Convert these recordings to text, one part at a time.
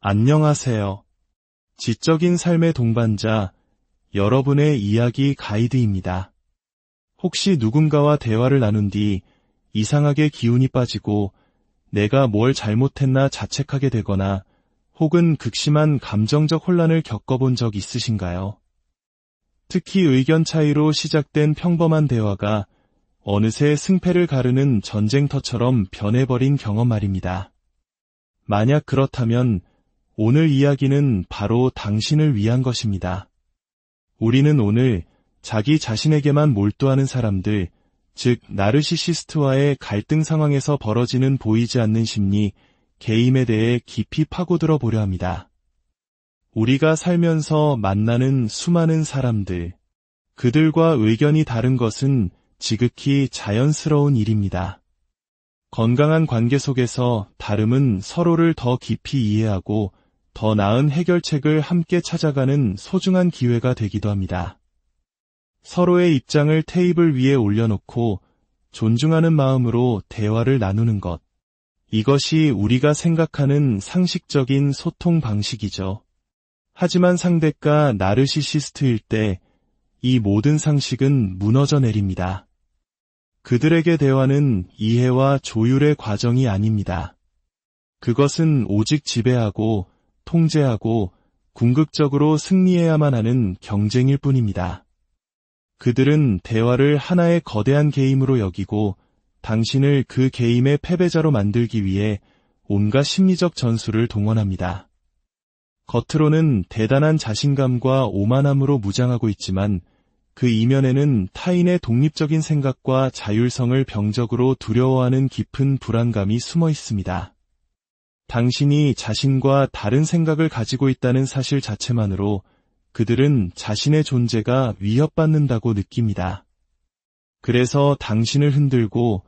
안녕하세요. 지적인 삶의 동반자, 여러분의 이야기 가이드입니다. 혹시 누군가와 대화를 나눈 뒤 이상하게 기운이 빠지고 내가 뭘 잘못했나 자책하게 되거나 혹은 극심한 감정적 혼란을 겪어본 적 있으신가요? 특히 의견 차이로 시작된 평범한 대화가 어느새 승패를 가르는 전쟁터처럼 변해버린 경험 말입니다. 만약 그렇다면 오늘 이야기는 바로 당신을 위한 것입니다. 우리는 오늘 자기 자신에게만 몰두하는 사람들, 즉 나르시시스트와의 갈등 상황에서 벌어지는 보이지 않는 심리, 게임에 대해 깊이 파고들어 보려 합니다. 우리가 살면서 만나는 수많은 사람들, 그들과 의견이 다른 것은 지극히 자연스러운 일입니다. 건강한 관계 속에서 다름은 서로를 더 깊이 이해하고 더 나은 해결책을 함께 찾아가는 소중한 기회가 되기도 합니다. 서로의 입장을 테이블 위에 올려놓고 존중하는 마음으로 대화를 나누는 것. 이것이 우리가 생각하는 상식적인 소통 방식이죠. 하지만 상대가 나르시시스트일 때 이 모든 상식은 무너져 내립니다. 그들에게 대화는 이해와 조율의 과정이 아닙니다. 그것은 오직 지배하고 통제하고 궁극적으로 승리해야만 하는 경쟁일 뿐입니다. 그들은 대화를 하나의 거대한 게임으로 여기고 당신을 그 게임의 패배자로 만들기 위해 온갖 심리적 전술을 동원합니다. 겉으로는 대단한 자신감과 오만함으로 무장하고 있지만 그 이면에는 타인의 독립적인 생각과 자율성을 병적으로 두려워하는 깊은 불안감이 숨어 있습니다. 당신이 자신과 다른 생각을 가지고 있다는 사실 자체만으로 그들은 자신의 존재가 위협받는다고 느낍니다. 그래서 당신을 흔들고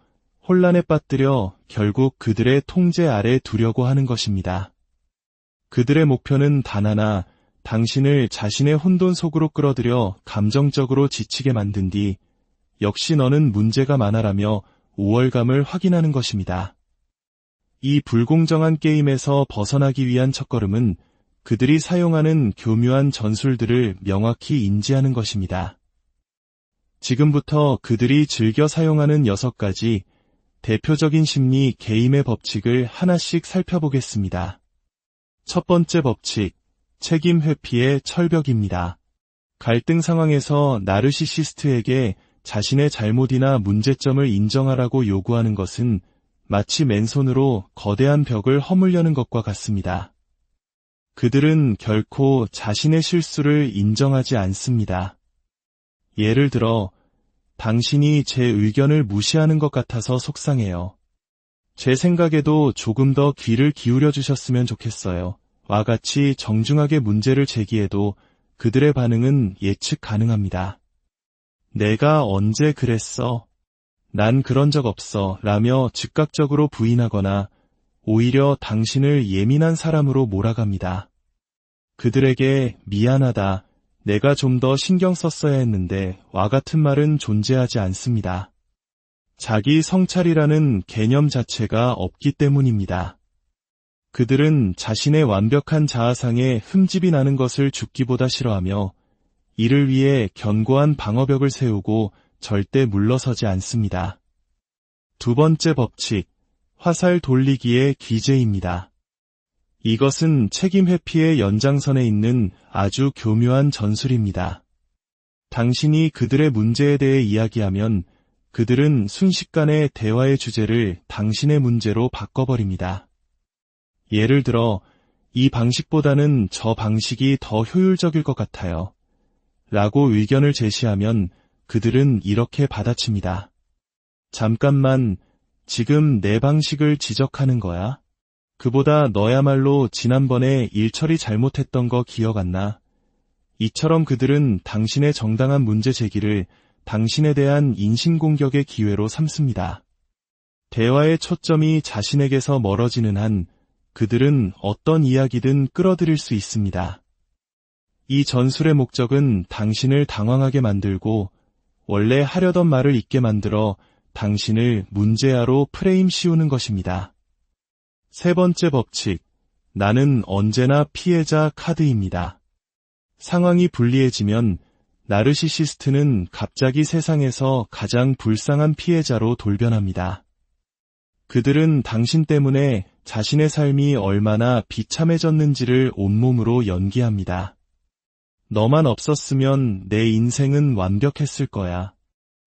혼란에 빠뜨려 결국 그들의 통제 아래 두려고 하는 것입니다. 그들의 목표는 단 하나, 당신을 자신의 혼돈 속으로 끌어들여 감정적으로 지치게 만든 뒤 역시 너는 문제가 많아라며 우월감을 확인하는 것입니다. 이 불공정한 게임에서 벗어나기 위한 첫걸음은 그들이 사용하는 교묘한 전술들을 명확히 인지하는 것입니다. 지금부터 그들이 즐겨 사용하는 6가지 대표적인 심리 게임의 법칙을 하나씩 살펴보겠습니다. 첫 번째 법칙, 책임 회피의 철벽입니다. 갈등 상황에서 나르시시스트에게 자신의 잘못이나 문제점을 인정하라고 요구하는 것은 마치 맨손으로 거대한 벽을 허물려는 것과 같습니다. 그들은 결코 자신의 실수를 인정하지 않습니다. 예를 들어, 당신이 제 의견을 무시하는 것 같아서 속상해요. 제 생각에도 조금 더 귀를 기울여 주셨으면 좋겠어요. 와 같이 정중하게 문제를 제기해도 그들의 반응은 예측 가능합니다. 내가 언제 그랬어? 난 그런 적 없어 라며 즉각적으로 부인하거나 오히려 당신을 예민한 사람으로 몰아갑니다. 그들에게 미안하다, 내가 좀 더 신경 썼어야 했는데 와 같은 말은 존재하지 않습니다. 자기 성찰이라는 개념 자체가 없기 때문입니다. 그들은 자신의 완벽한 자아상에 흠집이 나는 것을 죽기보다 싫어하며 이를 위해 견고한 방어벽을 세우고 절대 물러서지 않습니다. 두 번째 법칙, 화살 돌리기의 기제입니다. 이것은 책임 회피의 연장선에 있는 아주 교묘한 전술입니다. 당신이 그들의 문제에 대해 이야기하면 그들은 순식간에 대화의 주제를 당신의 문제로 바꿔버립니다. 예를 들어, 이 방식보다는 저 방식이 더 효율적일 것 같아요. 라고 의견을 제시하면 그들은 이렇게 받아칩니다. 잠깐만, 지금 내 방식을 지적하는 거야? 그보다 너야말로 지난번에 일처리 잘못했던 거 기억 안 나? 이처럼 그들은 당신의 정당한 문제 제기를 당신에 대한 인신공격의 기회로 삼습니다. 대화의 초점이 자신에게서 멀어지는 한 그들은 어떤 이야기든 끌어들일 수 있습니다. 이 전술의 목적은 당신을 당황하게 만들고 원래 하려던 말을 잊게 만들어 당신을 문제아로 프레임 씌우는 것입니다. 세 번째 법칙, 나는 언제나 피해자 카드입니다. 상황이 불리해지면 나르시시스트는 갑자기 세상에서 가장 불쌍한 피해자로 돌변합니다. 그들은 당신 때문에 자신의 삶이 얼마나 비참해졌는지를 온몸으로 연기합니다. 너만 없었으면 내 인생은 완벽했을 거야.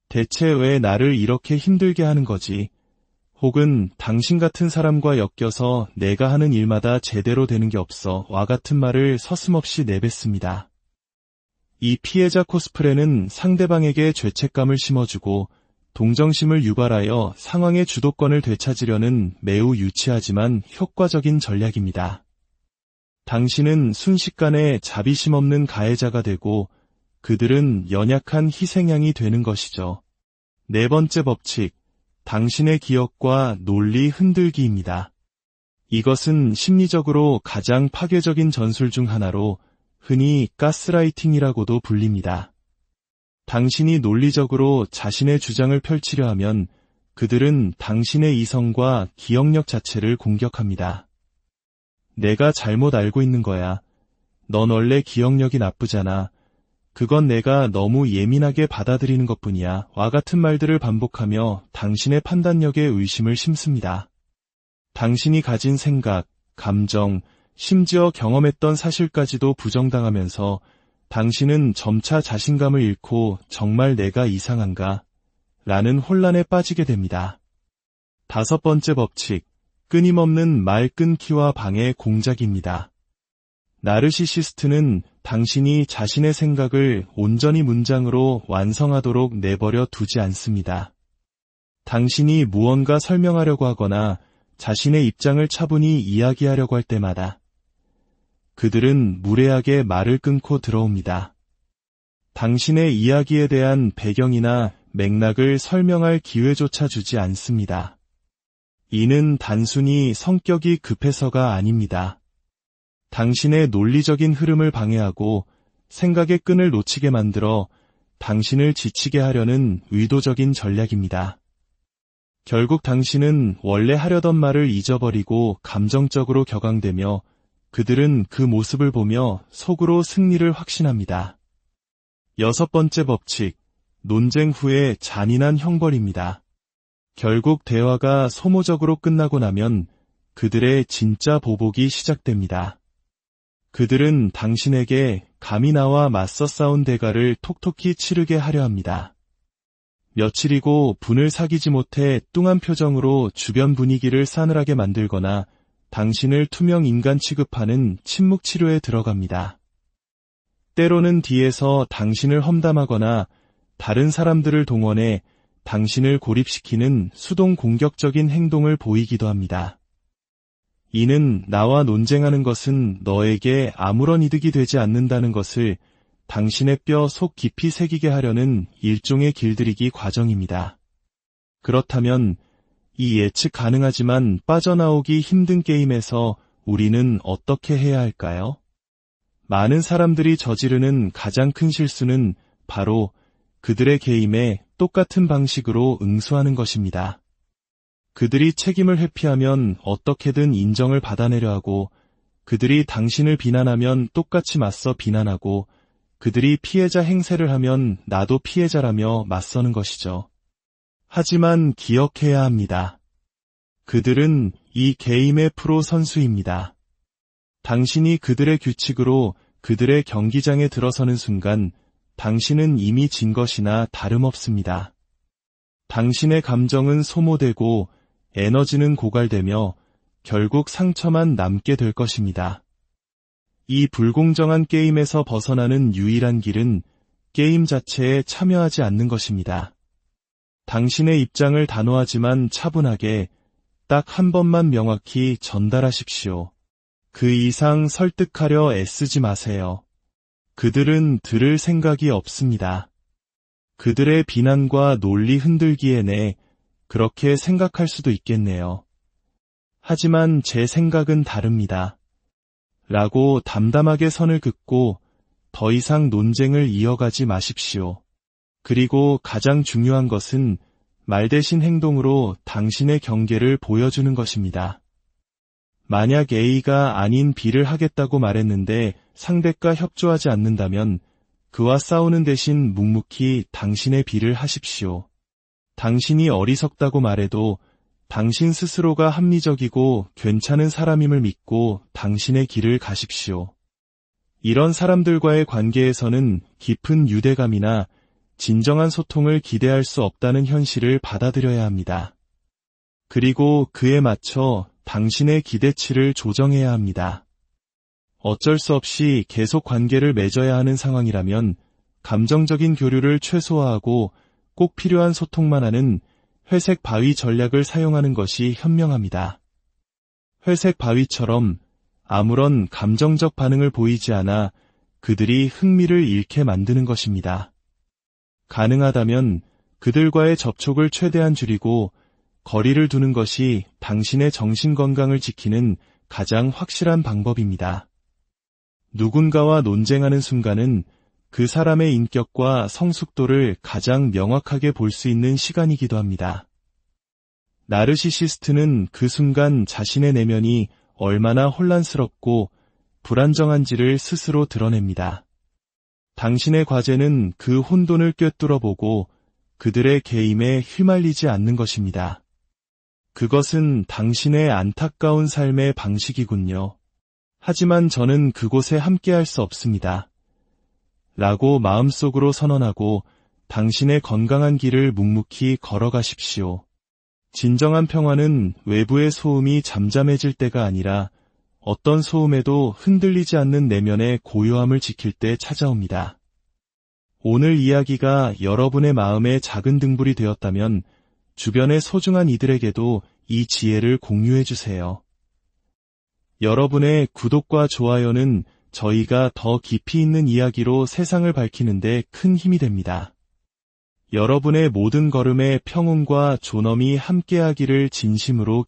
대체 왜 나를 이렇게 힘들게 하는 거지? 혹은 당신 같은 사람과 엮여서 내가 하는 일마다 제대로 되는 게 없어 와 같은 말을 서슴없이 내뱉습니다. 이 피해자 코스프레는 상대방에게 죄책감을 심어주고 동정심을 유발하여 상황의 주도권을 되찾으려는 매우 유치하지만 효과적인 전략입니다. 당신은 순식간에 자비심 없는 가해자가 되고 그들은 연약한 희생양이 되는 것이죠. 네 번째 법칙, 당신의 기억과 논리 흔들기입니다. 이것은 심리적으로 가장 파괴적인 전술 중 하나로 흔히 가스라이팅이라고도 불립니다. 당신이 논리적으로 자신의 주장을 펼치려 하면 그들은 당신의 이성과 기억력 자체를 공격합니다. 내가 잘못 알고 있는 거야. 넌 원래 기억력이 나쁘잖아. 그건 내가 너무 예민하게 받아들이는 것뿐이야. 와 같은 말들을 반복하며 당신의 판단력에 의심을 심습니다. 당신이 가진 생각, 감정, 심지어 경험했던 사실까지도 부정당하면서 당신은 점차 자신감을 잃고 정말 내가 이상한가? 라는 혼란에 빠지게 됩니다. 다섯 번째 법칙, 끊임없는 말 끊기와 방해 공작입니다. 나르시시스트는 당신이 자신의 생각을 온전히 문장으로 완성하도록 내버려 두지 않습니다. 당신이 무언가 설명하려고 하거나 자신의 입장을 차분히 이야기하려고 할 때마다 그들은 무례하게 말을 끊고 들어옵니다. 당신의 이야기에 대한 배경이나 맥락을 설명할 기회조차 주지 않습니다. 이는 단순히 성격이 급해서가 아닙니다. 당신의 논리적인 흐름을 방해하고 생각의 끈을 놓치게 만들어 당신을 지치게 하려는 의도적인 전략입니다. 결국 당신은 원래 하려던 말을 잊어버리고 감정적으로 격앙되며 그들은 그 모습을 보며 속으로 승리를 확신합니다. 여섯 번째 법칙, 논쟁 후에 잔인한 형벌입니다. 결국 대화가 소모적으로 끝나고 나면 그들의 진짜 보복이 시작됩니다. 그들은 당신에게 감히 나와 맞서 싸운 대가를 톡톡히 치르게 하려 합니다. 며칠이고 분을 사귀지 못해 뚱한 표정으로 주변 분위기를 싸늘하게 만들거나 당신을 투명 인간 취급하는 침묵 치료에 들어갑니다. 때로는 뒤에서 당신을 험담하거나 다른 사람들을 동원해 당신을 고립시키는 수동 공격적인 행동을 보이기도 합니다. 이는 나와 논쟁하는 것은 너에게 아무런 이득이 되지 않는다는 것을 당신의 뼈 속 깊이 새기게 하려는 일종의 길들이기 과정입니다. 그렇다면 이 예측 가능하지만 빠져나오기 힘든 게임에서 우리는 어떻게 해야 할까요? 많은 사람들이 저지르는 가장 큰 실수는 바로 그들의 게임에 똑같은 방식으로 응수하는 것입니다. 그들이 책임을 회피하면 어떻게든 인정을 받아내려 하고, 그들이 당신을 비난하면 똑같이 맞서 비난하고, 그들이 피해자 행세를 하면 나도 피해자라며 맞서는 것이죠. 하지만 기억해야 합니다. 그들은 이 게임의 프로 선수입니다. 당신이 그들의 규칙으로 그들의 경기장에 들어서는 순간 당신은 이미 진 것이나 다름없습니다. 당신의 감정은 소모되고 에너지는 고갈되며 결국 상처만 남게 될 것입니다. 이 불공정한 게임에서 벗어나는 유일한 길은 게임 자체에 참여하지 않는 것입니다. 당신의 입장을 단호하지만 차분하게 딱 한 번만 명확히 전달하십시오. 그 이상 설득하려 애쓰지 마세요. 그들은 들을 생각이 없습니다. 그들의 비난과 논리 흔들기에내 그렇게 생각할 수도 있겠네요. 하지만 제 생각은 다릅니다. 라고 담담하게 선을 긋고 더 이상 논쟁을 이어가지 마십시오. 그리고 가장 중요한 것은 말 대신 행동으로 당신의 경계를 보여주는 것입니다. 만약 A가 아닌 B를 하겠다고 말했는데 상대가 협조하지 않는다면 그와 싸우는 대신 묵묵히 당신의 B를 하십시오. 당신이 어리석다고 말해도 당신 스스로가 합리적이고 괜찮은 사람임을 믿고 당신의 길을 가십시오. 이런 사람들과의 관계에서는 깊은 유대감이나 진정한 소통을 기대할 수 없다는 현실을 받아들여야 합니다. 그리고 그에 맞춰 당신의 기대치를 조정해야 합니다. 어쩔 수 없이 계속 관계를 맺어야 하는 상황이라면 감정적인 교류를 최소화하고 꼭 필요한 소통만 하는 회색 바위 전략을 사용하는 것이 현명합니다. 회색 바위처럼 아무런 감정적 반응을 보이지 않아 그들이 흥미를 잃게 만드는 것입니다. 가능하다면 그들과의 접촉을 최대한 줄이고 거리를 두는 것이 당신의 정신건강을 지키는 가장 확실한 방법입니다. 누군가와 논쟁하는 순간은 그 사람의 인격과 성숙도를 가장 명확하게 볼 수 있는 시간이기도 합니다. 나르시시스트는 그 순간 자신의 내면이 얼마나 혼란스럽고 불안정한지를 스스로 드러냅니다. 당신의 과제는 그 혼돈을 꿰뚫어보고 그들의 개임에 휘말리지 않는 것입니다. 그것은 당신의 안타까운 삶의 방식이군요. 하지만 저는 그곳에 함께할 수 없습니다. 라고 마음속으로 선언하고 당신의 건강한 길을 묵묵히 걸어가십시오. 진정한 평화는 외부의 소음이 잠잠해질 때가 아니라 어떤 소음에도 흔들리지 않는 내면의 고요함을 지킬 때 찾아옵니다. 오늘 이야기가 여러분의 마음에 작은 등불이 되었다면 주변의 소중한 이들에게도 이 지혜를 공유해 주세요. 여러분의 구독과 좋아요는 저희가 더 깊이 있는 이야기로 세상을 밝히는데 큰 힘이 됩니다. 여러분의 모든 걸음에 평온과 존엄이 함께하기를 진심으로